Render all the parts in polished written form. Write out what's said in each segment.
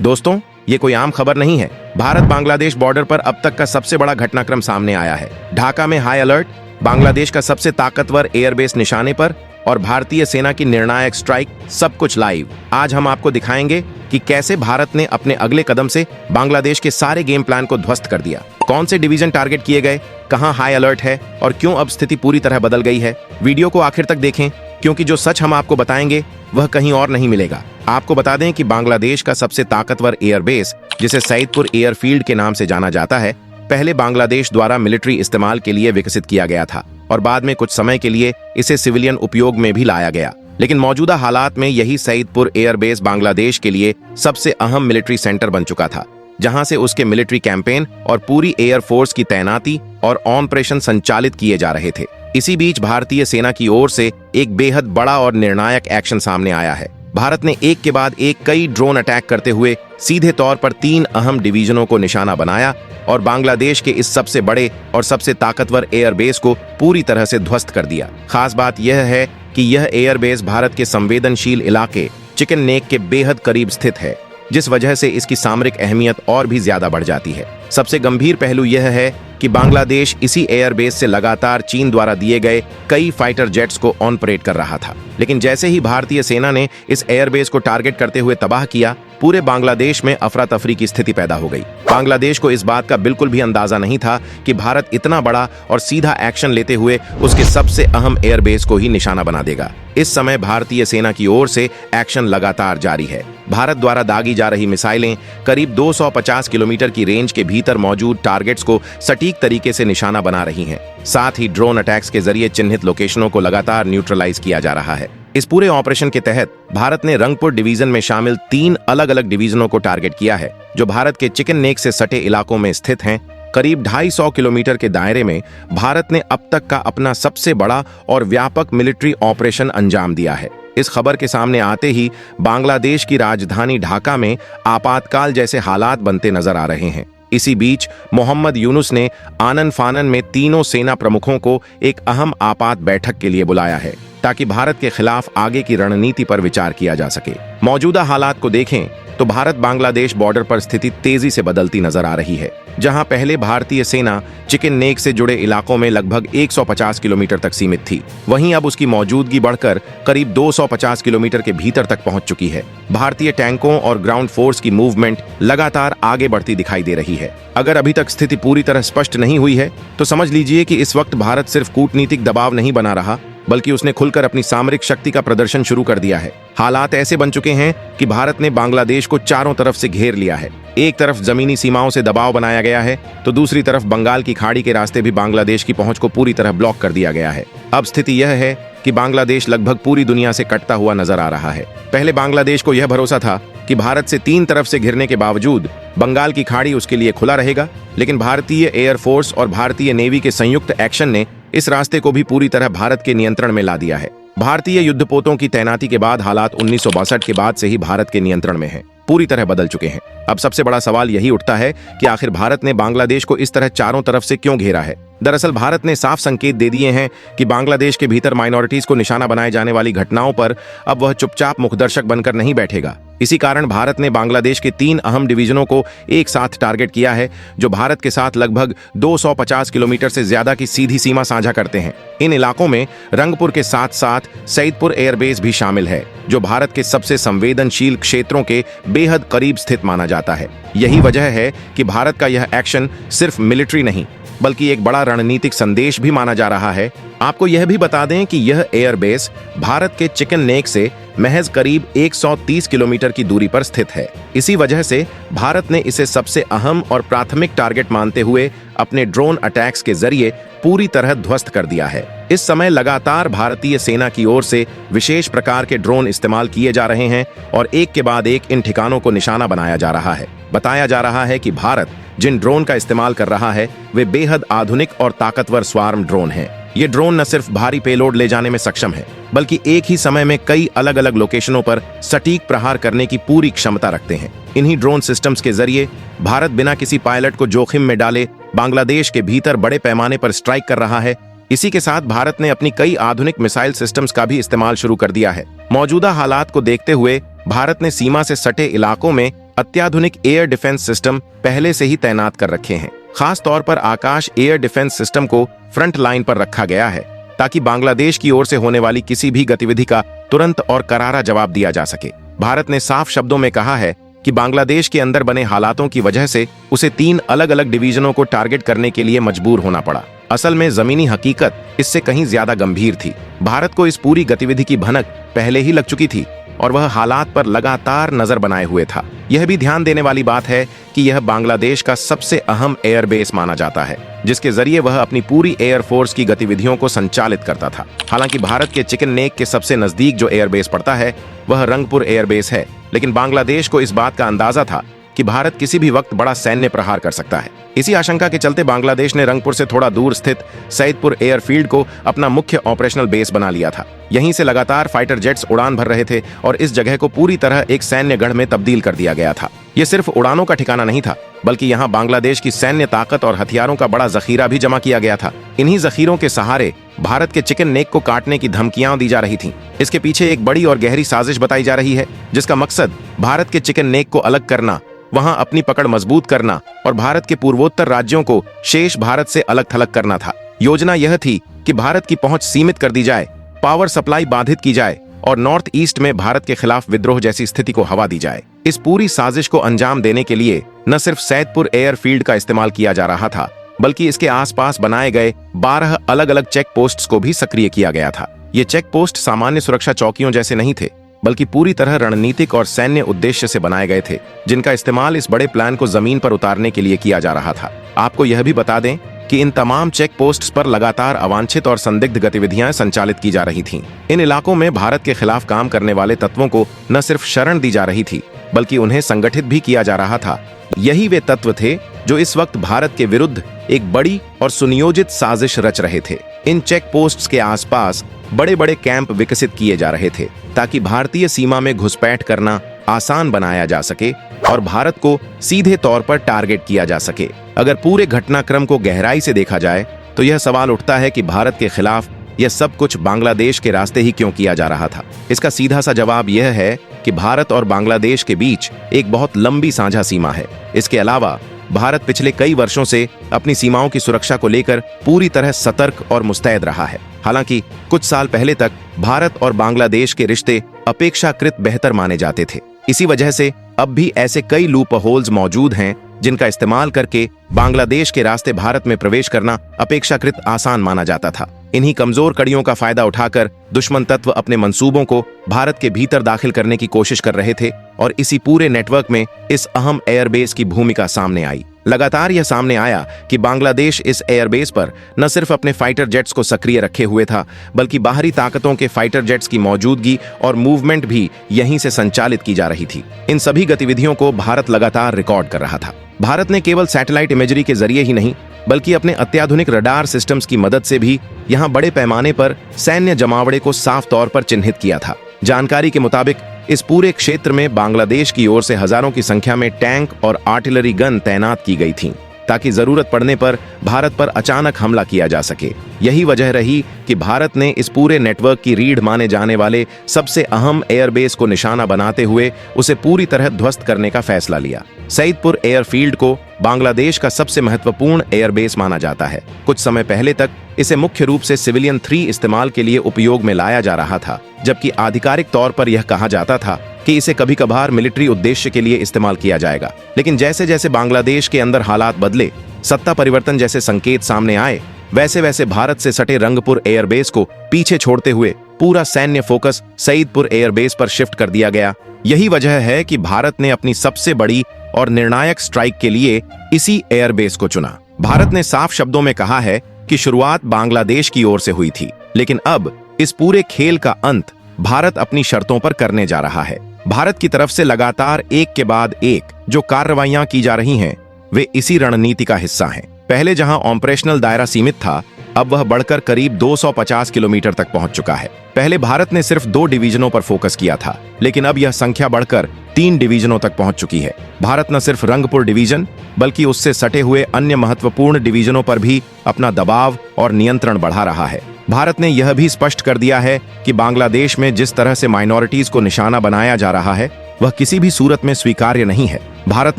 दोस्तों, ये कोई आम खबर नहीं है। भारत बांग्लादेश बॉर्डर पर अब तक का सबसे बड़ा घटनाक्रम सामने आया है। ढाका में हाई अलर्ट, बांग्लादेश का सबसे ताकतवर एयरबेस निशाने पर और भारतीय सेना की निर्णायक स्ट्राइक, सब कुछ लाइव। आज हम आपको दिखाएंगे कि कैसे भारत ने अपने अगले कदम से बांग्लादेश के सारे गेम प्लान को ध्वस्त कर दिया। कौन से डिवीजन टारगेट किए गए, कहां हाई अलर्ट है और क्यों अब स्थिति पूरी तरह बदल गई है। वीडियो को आखिर तक देखें, क्योंकि जो सच हम आपको बताएंगे वह कहीं और नहीं मिलेगा। आपको बता दें कि बांग्लादेश का सबसे ताकतवर एयरबेस, जिसे सईदपुर एयरफील्ड के नाम से जाना जाता है, पहले बांग्लादेश द्वारा मिलिट्री इस्तेमाल के लिए विकसित किया गया था और बाद में कुछ समय के लिए इसे सिविलियन उपयोग में भी लाया गया। लेकिन मौजूदा हालात में यही सईदपुर एयरबेस बांग्लादेश के लिए सबसे अहम मिलिट्री सेंटर बन चुका था, जहां से उसके मिलिट्री कैंपेन और पूरी एयरफोर्स की तैनाती और ऑपरेशन संचालित किए जा रहे थे। इसी बीच भारतीय सेना की ओर से एक बेहद बड़ा और निर्णायक एक्शन सामने आया है। भारत ने एक के बाद एक कई ड्रोन अटैक करते हुए सीधे तौर पर 3 अहम डिवीजनों को निशाना बनाया और बांग्लादेश के इस सबसे बड़े और सबसे ताकतवर एयरबेस को पूरी तरह से ध्वस्त कर दिया। खास बात यह है कि यह एयरबेस भारत के संवेदनशील इलाके चिकन नेक के बेहद करीब स्थित है, जिस वजह से इसकी सामरिक अहमियत और भी ज्यादा बढ़ जाती है। सबसे गंभीर पहलू यह है कि बांग्लादेश इसी एयरबेस से लगातार चीन द्वारा दिए गए कई फाइटर जेट्स को ऑपरेट कर रहा था। लेकिन जैसे ही भारतीय सेना ने इस एयरबेस को टारगेट करते हुए तबाह किया, पूरे बांग्लादेश में अफरा तफरी की स्थिति पैदा हो गई। बांग्लादेश को इस बात का बिल्कुल भी अंदाजा नहीं था कि भारत इतना बड़ा और सीधा एक्शन लेते हुए उसके सबसे अहम एयरबेस को ही निशाना बना देगा। इस समय भारतीय सेना की ओर से एक्शन लगातार जारी है। भारत द्वारा दागी जा रही मिसाइलें करीब 250 किलोमीटर की रेंज के भीतर मौजूद टारगेट्स को सटीक तरीके से निशाना बना रही हैं। साथ ही ड्रोन अटैक्स के जरिए चिन्हित लोकेशनों को लगातार न्यूट्रलाइज किया जा रहा है। इस पूरे ऑपरेशन के तहत भारत ने रंगपुर डिवीजन में शामिल 3 अलग अलग डिवीजनों को टारगेट किया है, जो भारत के चिकन नेक से सटे इलाकों में स्थित हैं। करीब 250 किलोमीटर के दायरे में भारत ने अब तक का अपना सबसे बड़ा और व्यापक मिलिट्री ऑपरेशन अंजाम दिया है। इस खबर के सामने आते ही बांग्लादेश की राजधानी ढाका में आपातकाल जैसे हालात बनते नजर आ रहे हैं। इसी बीच मोहम्मद यूनुस ने आनन फानन में तीनों सेना प्रमुखों को एक अहम आपात बैठक के लिए बुलाया है, ताकि भारत के खिलाफ आगे की रणनीति पर विचार किया जा सके। मौजूदा हालात को देखें तो भारत बांग्लादेश बॉर्डर पर स्थिति तेजी से बदलती नजर आ रही है। जहां पहले भारतीय सेना चिकन नेक से जुड़े इलाकों में लगभग 150 किलोमीटर तक सीमित थी, वहीं अब उसकी मौजूदगी बढ़कर करीब 250 किलोमीटर के भीतर तक पहुंच चुकी है। भारतीय टैंकों और ग्राउंड फोर्स की मूवमेंट लगातार आगे बढ़ती दिखाई दे रही है। अगर अभी तक स्थिति पूरी तरह स्पष्ट नहीं हुई है तो समझ लीजिए कि इस वक्त भारत सिर्फ कूटनीतिक दबाव नहीं बना रहा, बल्कि उसने खुलकर अपनी सामरिक शक्ति का प्रदर्शन शुरू कर दिया है। हालात ऐसे बन चुके हैं कि भारत ने बांग्लादेश को चारों तरफ से घेर लिया है। एक तरफ जमीनी सीमाओं से दबाव बनाया गया है, तो दूसरी तरफ बंगाल की खाड़ी के रास्ते भी बांग्लादेश की पहुंच को पूरी तरह ब्लॉक कर दिया गया है। अब स्थिति यह है कि बांग्लादेश लगभग पूरी दुनिया से कटता हुआ नजर आ रहा है। पहले बांग्लादेश को यह भरोसा था कि भारत से 3 तरफ से घिरने के बावजूद बंगाल की खाड़ी उसके लिए खुला रहेगा, लेकिन भारतीय एयरफोर्स और भारतीय नेवी के संयुक्त एक्शन ने इस रास्ते को भी पूरी तरह भारत के नियंत्रण में ला दिया है। भारतीय युद्धपोतों की तैनाती के बाद हालात 1962 के बाद से ही भारत के नियंत्रण में हैं, पूरी तरह बदल चुके हैं। अब सबसे बड़ा सवाल यही उठता है कि आखिर भारत ने बांग्लादेश को इस तरह चारों तरफ से क्यों घेरा है। दरअसल भारत ने साफ संकेत दे दिए हैं कि बांग्लादेश के भीतर माइनॉरिटीज को निशाना बनाए जाने वाली घटनाओं पर अब वह चुपचाप मुखदर्शक बनकर नहीं बैठेगा। इसी कारण भारत ने बांग्लादेश के 3 अहम डिवीजनों को एक साथ टारगेट किया है, जो भारत के साथ लगभग 250 किलोमीटर से ज्यादा की सीधी सीमा साझा करते हैं। इन इलाकों में रंगपुर के साथ साथ सईदपुर एयरबेस भी शामिल है, जो भारत के सबसे संवेदनशील क्षेत्रों के बेहद करीब स्थित माना जाता है। यही वजह है कि भारत का यह एक्शन सिर्फ मिलिट्री नहीं, बल्कि एक बड़ा रणनीतिक संदेश भी माना जा रहा है। आपको यह भी बता दें कि यह एयरबेस भारत के चिकन नेक से महज करीब 130 किलोमीटर की दूरी पर स्थित है। इसी वजह से भारत ने इसे सबसे अहम और प्राथमिक टारगेट मानते हुए अपने ड्रोन अटैक्स के जरिए पूरी तरह ध्वस्त कर दिया है। इस समय लगातार भारतीय सेना की ओर से विशेष प्रकार के ड्रोन इस्तेमाल किए जा रहे हैं और एक के बाद एक इन ठिकानों को निशाना बनाया जा रहा है। बताया जा रहा है कि भारत जिन ड्रोन का इस्तेमाल कर रहा है वे बेहद आधुनिक और ताकतवर स्वार्म ड्रोन हैं। ये ड्रोन न सिर्फ भारी पेलोड ले जाने में सक्षम है, बल्कि एक ही समय में कई अलग अलग लोकेशनों पर सटीक प्रहार करने की पूरी क्षमता रखते हैं। इन्हीं ड्रोन सिस्टम्स के जरिए भारत बिना किसी पायलट को जोखिम में डाले बांग्लादेश के भीतर बड़े पैमाने पर स्ट्राइक कर रहा है। इसी के साथ भारत ने अपनी कई आधुनिक मिसाइल सिस्टम्स का भी इस्तेमाल शुरू कर दिया है। मौजूदा हालात को देखते हुए भारत ने सीमा से सटे इलाकों में अत्याधुनिक एयर डिफेंस सिस्टम पहले से ही तैनात कर रखे हैं। खास तौर पर आकाश एयर डिफेंस सिस्टम को फ्रंट लाइन पर रखा गया है ताकि बांग्लादेश की ओर से होने वाली किसी भी गतिविधि का तुरंत और करारा जवाब दिया जा सके। भारत ने साफ शब्दों में कहा है कि बांग्लादेश के अंदर बने हालातों की वजह से उसे 3 अलग-अलग डिवीजनों को टारगेट करने के लिए मजबूर होना पड़ा। असल में जमीनी हकीकत इससे कहीं ज्यादा गंभीर थी। भारत को इस पूरी गतिविधि की भनक पहले ही लग चुकी थी और वह हालात पर लगातार नजर बनाए हुए था। यह भी ध्यान देने वाली बात है कि यह बांग्लादेश का सबसे अहम एयरबेस माना जाता है, जिसके जरिए वह अपनी पूरी एयरफोर्स की गतिविधियों को संचालित करता था। हालांकि भारत के चिकन नेक के सबसे नजदीक जो एयरबेस पड़ता है वह रंगपुर एयरबेस है, लेकिन बांग्लादेश को इस बात का अंदाजा था कि भारत किसी भी वक्त बड़ा सैन्य प्रहार कर सकता है। इसी आशंका के चलते बांग्लादेश ने रंगपुर से थोड़ा दूर स्थित सईदपुर एयरफील्ड को अपना मुख्य ऑपरेशनल बेस बना लिया था। यहीं से लगातार फाइटर जेट्स उड़ान भर रहे थे और इस जगह को पूरी तरह एक सैन्य गढ़ में तब्दील कर दिया गया था। ये सिर्फ उड़ानों का ठिकाना नहीं था, बल्कि यहाँ बांग्लादेश की सैन्य ताकत और हथियारों का बड़ा जखीरा भी जमा किया गया था। इन्हीं जखीरों के सहारे भारत के चिकन नेक को काटने की धमकियां दी जा रही थीं। इसके पीछे एक बड़ी और गहरी साजिश बताई जा रही है, जिसका मकसद भारत के चिकन नेक को अलग करना, वहां अपनी पकड़ मजबूत करना और भारत के पूर्वोत्तर राज्यों को शेष भारत से अलग थलग करना था। योजना यह थी कि भारत की पहुंच सीमित कर दी जाए, पावर सप्लाई बाधित की जाए और नॉर्थ ईस्ट में भारत के खिलाफ विद्रोह जैसी स्थिति को हवा दी जाए। इस पूरी साजिश को अंजाम देने के लिए न सिर्फ सईदपुर एयरफील्ड का इस्तेमाल किया जा रहा था, बल्कि इसके आसपास बनाए गए 12 अलग अलग चेक पोस्ट्स को भी सक्रिय किया गया था। ये चेक पोस्ट सामान्य सुरक्षा चौकियों जैसे नहीं थे, बल्कि पूरी तरह रणनीतिक और सैन्य उद्देश्य से बनाए गए थे, जिनका इस्तेमाल इस बड़े प्लान को जमीन पर उतारने के लिए किया जा रहा था। आपको यह भी बता दें कि इन तमाम चेक पोस्ट्स पर लगातार अवांछित और संदिग्ध गतिविधियां संचालित की जा रही थीं। इन इलाकों में भारत के खिलाफ काम करने वाले तत्वों को न सिर्फ शरण दी जा रही थी, बल्कि उन्हें संगठित भी किया जा रहा था। यही वे तत्व थे जो इस वक्त भारत के विरुद्ध एक बड़ी और सुनियोजित साजिश रच रहे थे। इन चेक पोस्ट्स के आसपास बड़े बड़े कैंप विकसित किए जा रहे थे ताकि भारतीय सीमा में घुसपैठ करना आसान बनाया जा सके और भारत को सीधे तौर पर टारगेट किया जा सके। अगर पूरे घटनाक्रम को गहराई से देखा जाए तो यह सवाल उठता है कि भारत के खिलाफ यह सब कुछ बांग्लादेश के रास्ते ही क्यों किया जा रहा था। इसका सीधा सा जवाब यह है कि भारत और बांग्लादेश के बीच एक बहुत लंबी साझा सीमा है। इसके अलावा भारत पिछले कई वर्षों से अपनी सीमाओं की सुरक्षा को लेकर पूरी तरह सतर्क और मुस्तैद रहा है। हालांकि कुछ साल पहले तक भारत और बांग्लादेश के रिश्ते अपेक्षाकृत बेहतर माने जाते थे। इसी वजह से अब भी ऐसे कई लूप होल्स मौजूद हैं जिनका इस्तेमाल करके बांग्लादेश के रास्ते भारत में प्रवेश करना अपेक्षाकृत आसान माना जाता था। इन्हीं कमजोर कड़ियों का फायदा उठाकर दुश्मन तत्व अपने मंसूबों को भारत के भीतर दाखिल करने की कोशिश कर रहे थे और इसी पूरे नेटवर्क में इस अहम एयरबेस की भूमिका सामने आई। लगातार यह सामने आया कि बांग्लादेश इस एयरबेस पर न सिर्फ अपने फाइटर जेट्स को सक्रिय रखे हुए था, बल्कि बाहरी ताकतों के फाइटर जेट्स की मौजूदगी और मूवमेंट भी यहीं से संचालित की जा रही थी। इन सभी गतिविधियों को भारत लगातार रिकॉर्ड कर रहा था। भारत ने केवल सैटेलाइट इमेजरी के जरिए ही नहीं, बल्कि अपने अत्याधुनिक रडार सिस्टम्स की मदद से भी यहां बड़े पैमाने पर सैन्य जमावड़े को साफ तौर पर चिन्हित किया था। जानकारी के मुताबिक इस पूरे क्षेत्र में बांग्लादेश की ओर से हजारों की संख्या में टैंक और आर्टिलरी गन तैनात की गई थीं, ताकि जरूरत पड़ने पर भारत पर अचानक हमला किया जा सके। यही वजह रही कि भारत ने इस पूरे नेटवर्क की रीढ़ माने जाने वाले सबसे अहम एयरबेस को निशाना बनाते हुए उसे पूरी तरह ध्वस्त करने का फैसला लिया। सईदपुर एयरफील्ड को बांग्लादेश का सबसे महत्वपूर्ण एयरबेस माना जाता है। कुछ समय पहले तक इसे मुख्य रूप से सिविलियन 3 इस्तेमाल के लिए उपयोग में लाया जा रहा था, जबकि आधिकारिक तौर पर यह कहा जाता था कि इसे कभी कभार मिलिट्री उद्देश्य के लिए इस्तेमाल किया जाएगा। लेकिन जैसे जैसे बांग्लादेश के अंदर हालात बदले, सत्ता परिवर्तन जैसे संकेत सामने आए, वैसे वैसे भारत से सटे रंगपुर एयरबेस को पीछे छोड़ते हुए पूरा सैन्य फोकस सईदपुर एयरबेस पर शिफ्ट कर दिया गया। यही वजह है कि भारत ने अपनी सबसे बड़ी और निर्णायक स्ट्राइक के लिए इसी एयरबेस को चुना। भारत ने साफ शब्दों में कहा है कि शुरुआत बांग्लादेश की ओर से हुई थी, लेकिन अब इस पूरे खेल का अंत भारत अपनी शर्तों पर करने जा रहा है। भारत की तरफ से लगातार एक के बाद एक जो कार्रवाइयां की जा रही हैं, वे इसी रणनीति का हिस्सा हैं। पहले जहां ऑपरेशनल दायरा सीमित था, अब वह बढ़कर करीब 250 किलोमीटर तक पहुंच चुका है। पहले भारत ने सिर्फ 2 डिवीजनों पर फोकस किया था, लेकिन अब यह संख्या बढ़कर 3 डिवीजनों तक पहुंच चुकी है। भारत न सिर्फ रंगपुर डिवीजन, बल्कि उससे सटे हुए अन्य महत्वपूर्ण डिवीजनों पर भी अपना दबाव और नियंत्रण बढ़ा रहा है। भारत ने यह भी स्पष्ट कर दिया है कि बांग्लादेश में जिस तरह से माइनॉरिटीज को निशाना बनाया जा रहा है, वह किसी भी सूरत में स्वीकार्य नहीं है। भारत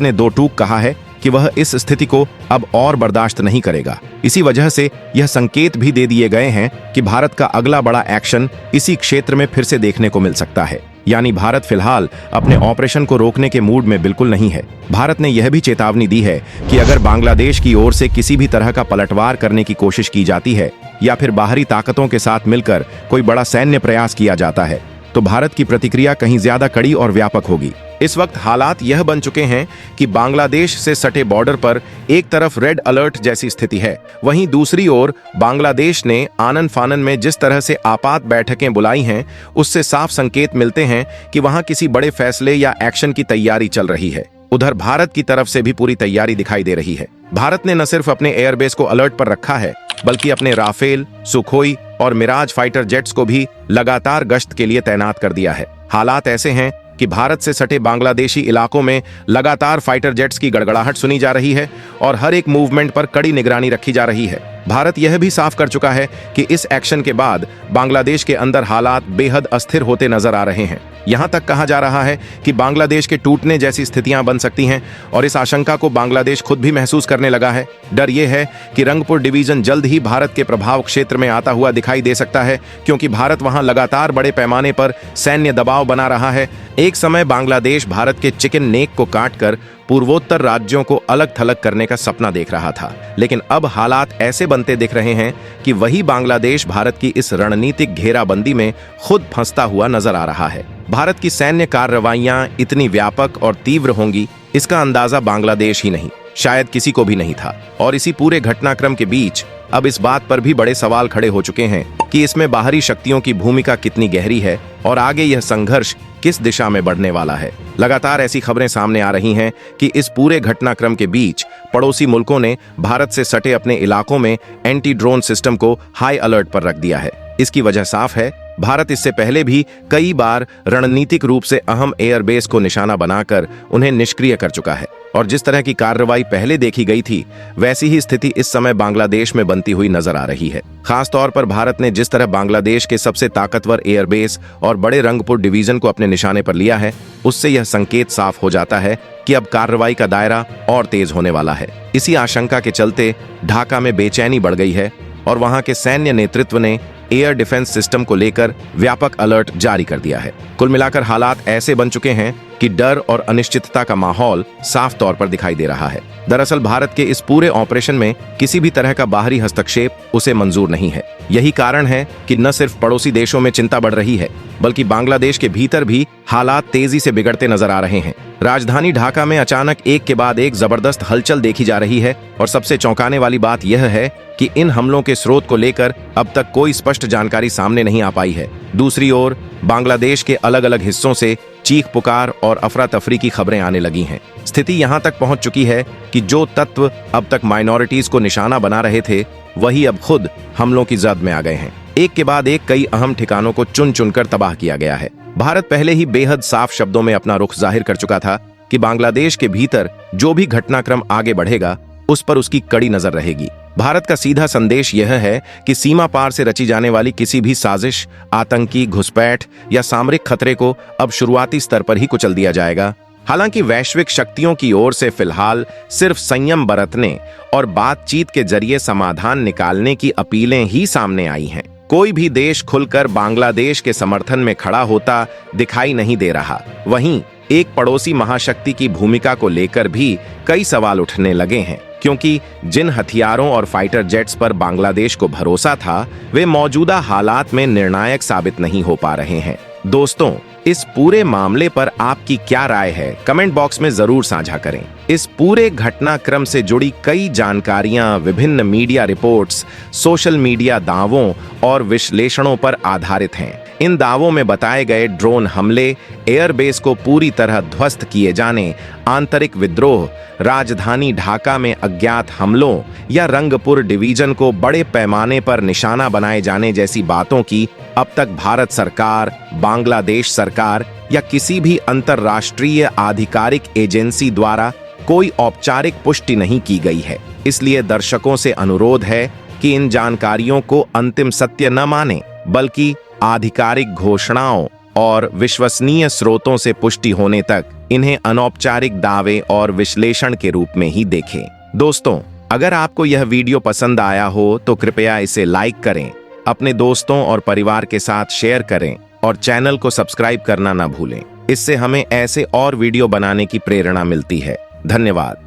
ने दो टूक कहा है कि वह इस स्थिति को अब और बर्दाश्त नहीं करेगा। इसी वजह से यह संकेत भी दे दिए गए हैं कि भारत का अगला बड़ा एक्शन इसी क्षेत्र में फिर से देखने को मिल सकता है। यानी भारत फिलहाल अपने ऑपरेशन को रोकने के मूड में बिल्कुल नहीं है। भारत ने यह भी चेतावनी दी है कि अगर बांग्लादेश की ओर से किसी भी तरह का पलटवार करने की कोशिश की जाती है या फिर बाहरी ताकतों के साथ मिलकर कोई बड़ा सैन्य प्रयास किया जाता है, तो भारत की प्रतिक्रिया कहीं ज्यादा कड़ी और व्यापक होगी। इस वक्त हालात यह बन चुके हैं कि बांग्लादेश से सटे बॉर्डर पर एक तरफ रेड अलर्ट जैसी स्थिति है, वहीं दूसरी ओर बांग्लादेश ने आनन फानन में जिस तरह से आपात बैठकें बुलाई हैं, उससे साफ संकेत मिलते हैं कि वहां किसी बड़े फैसले या एक्शन की तैयारी चल रही है। उधर भारत की तरफ से भी पूरी तैयारी दिखाई दे रही है। भारत ने न सिर्फ अपने एयरबेस को अलर्ट पर रखा है, बल्कि अपने राफेल, सुखोई और मिराज फाइटर जेट्स को भी लगातार गश्त के लिए तैनात कर दिया है। हालात ऐसे हैं कि भारत से सटे बांग्लादेशी इलाकों में लगातार फाइटर जेट्स की गड़गड़ाहट सुनी जा रही है और हर एक मूवमेंट पर कड़ी निगरानी रखी जा रही है। भारत यह भी साफ कर चुका है कि इस एक्शन के बाद बांग्लादेश के अंदर हालात बेहद अस्थिर होते नजर आ रहे हैं। यहां तक कहा जा रहा है कि बांग्लादेश के टूटने जैसी स्थितियां बन सकती हैं और इस आशंका को बांग्लादेश खुद भी महसूस करने लगा है। डर यह है कि रंगपुर डिवीजन जल्द ही भारत के प्रभाव क्षेत्र में आता हुआ दिखाई दे सकता है, क्योंकि भारत वहां लगातार बड़े पैमाने पर सैन्य दबाव बना रहा है। एक समय बांग्लादेश भारत के चिकन नेक को काटकर पूर्वोत्तर राज्यों को अलग थलग करने का सपना देख रहा था, लेकिन अब हालात ऐसे बनते दिख रहे हैं कि वही बांग्लादेश भारत की इस रणनीतिक घेराबंदी में खुद फंसता हुआ नजर आ रहा है। भारत की सैन्य कार्रवाइयां इतनी व्यापक और तीव्र होंगी, इसका अंदाजा बांग्लादेश ही नहीं, शायद किसी को भी नहीं था। और इसी पूरे घटनाक्रम के बीच अब इस बात पर भी बड़े सवाल खड़े हो चुके हैं कि इसमें बाहरी शक्तियों की भूमिका कितनी गहरी है और आगे यह संघर्ष किस दिशा में बढ़ने वाला है। लगातार ऐसी खबरें सामने आ रही हैं कि इस पूरे घटनाक्रम के बीच पड़ोसी मुल्कों ने भारत से सटे अपने इलाकों में एंटी ड्रोन सिस्टम को हाई अलर्ट पर रख दिया है। इसकी वजह साफ है, भारत इससे पहले भी कई बार रणनीतिक रूप से अहम एयरबेस को निशाना बनाकर उन्हें निष्क्रिय कर चुका है और जिस तरह की कार्रवाई पहले देखी गई थी, वैसी ही स्थिति इस समय बांग्लादेश में बनती हुई नजर आ रही है। खास तौर पर भारत ने जिस तरह बांग्लादेश के सबसे ताकतवर एयरबेस और बड़े रंगपुर डिवीजन को अपने निशाने पर लिया है, उससे यह संकेत साफ हो जाता है कि अब कार्रवाई का दायरा और तेज होने वाला है। इसी आशंका के चलते ढाका में बेचैनी बढ़ गई है और वहां के सैन्य नेतृत्व ने एयर डिफेंस सिस्टम को लेकर व्यापक अलर्ट जारी कर दिया है। कुल मिलाकर हालात ऐसे बन चुके हैं कि डर और अनिश्चितता का माहौल साफ तौर पर दिखाई दे रहा है। दरअसल भारत के इस पूरे ऑपरेशन में किसी भी तरह का बाहरी हस्तक्षेप उसे मंजूर नहीं है। यही कारण है कि न सिर्फ पड़ोसी देशों में चिंता बढ़ रही है, बल्कि बांग्लादेश के भीतर भी हालात तेजी से बिगड़ते नजर आ रहे हैं। राजधानी ढाका में अचानक एक के बाद एक जबरदस्त हलचल देखी जा रही है और सबसे चौंकाने वाली बात यह है कि इन हमलों के स्रोत को लेकर अब तक कोई स्पष्ट जानकारी सामने नहीं आ पाई है। दूसरी ओर बांग्लादेश के अलग अलग हिस्सों से चीख पुकार और अफरा तफरी की खबरें आने लगी हैं। स्थिति यहां तक पहुंच चुकी है कि जो तत्व अब तक माइनॉरिटीज को निशाना बना रहे थे, वही अब खुद हमलों की जद में आ गए हैं। एक के बाद एक कई अहम ठिकानों को चुन चुनकर तबाह किया गया है। भारत पहले ही बेहद साफ शब्दों में अपना रुख जाहिर कर चुका था कि बांग्लादेश के भीतर जो भी घटनाक्रम आगे बढ़ेगा, उस पर उसकी कड़ी नजर रहेगी। भारत का सीधा संदेश यह है कि सीमा पार से रची जाने वाली किसी भी साजिश, आतंकी घुसपैठ या सामरिक खतरे को अब शुरुआती स्तर पर ही कुचल दिया जाएगा। हालांकि वैश्विक शक्तियों की ओर से फिलहाल सिर्फ संयम बरतने और बातचीत के जरिए समाधान निकालने की अपीलें ही सामने आई हैं। कोई भी देश खुलकर बांग्लादेश के समर्थन में खड़ा होता दिखाई नहीं दे रहा। वहीं एक पड़ोसी महाशक्ति की भूमिका को लेकर भी कई सवाल उठने लगे हैं, क्योंकि जिन हथियारों और फाइटर जेट्स पर बांग्लादेश को भरोसा था, वे मौजूदा हालात में निर्णायक साबित नहीं हो पा रहे हैं। दोस्तों, इस पूरे मामले पर आपकी क्या राय है, कमेंट बॉक्स में जरूर साझा करें। इस पूरे घटनाक्रम से जुड़ी कई जानकारियां विभिन्न मीडिया रिपोर्ट्स, सोशल मीडिया दावों और विश्लेषणों पर आधारित हैं। इन दावों में बताए गए ड्रोन हमले, एयरबेस को पूरी तरह ध्वस्त किए जाने, आंतरिक विद्रोह, राजधानी ढाका में अज्ञात हमलों या रंगपुर डिवीजन को बड़े पैमाने पर निशाना बनाए जाने जैसी बातों की अब तक भारत सरकार, बांग्लादेश सरकार या किसी भी अंतर्राष्ट्रीय आधिकारिक एजेंसी द्वारा कोई औपचारिक पुष्टि नहीं की गई है। इसलिए दर्शकों से अनुरोध है कि इन जानकारियों को अंतिम सत्य न माने, बल्कि आधिकारिक घोषणाओं और विश्वसनीय स्रोतों से पुष्टि होने तक इन्हें अनौपचारिक दावे और विश्लेषण के रूप में ही देखें। दोस्तों, अगर आपको यह वीडियो पसंद आया हो तो कृपया इसे लाइक करें, अपने दोस्तों और परिवार के साथ शेयर करें और चैनल को सब्सक्राइब करना ना भूलें। इससे हमें ऐसे और वीडियो बनाने की प्रेरणा मिलती है। धन्यवाद।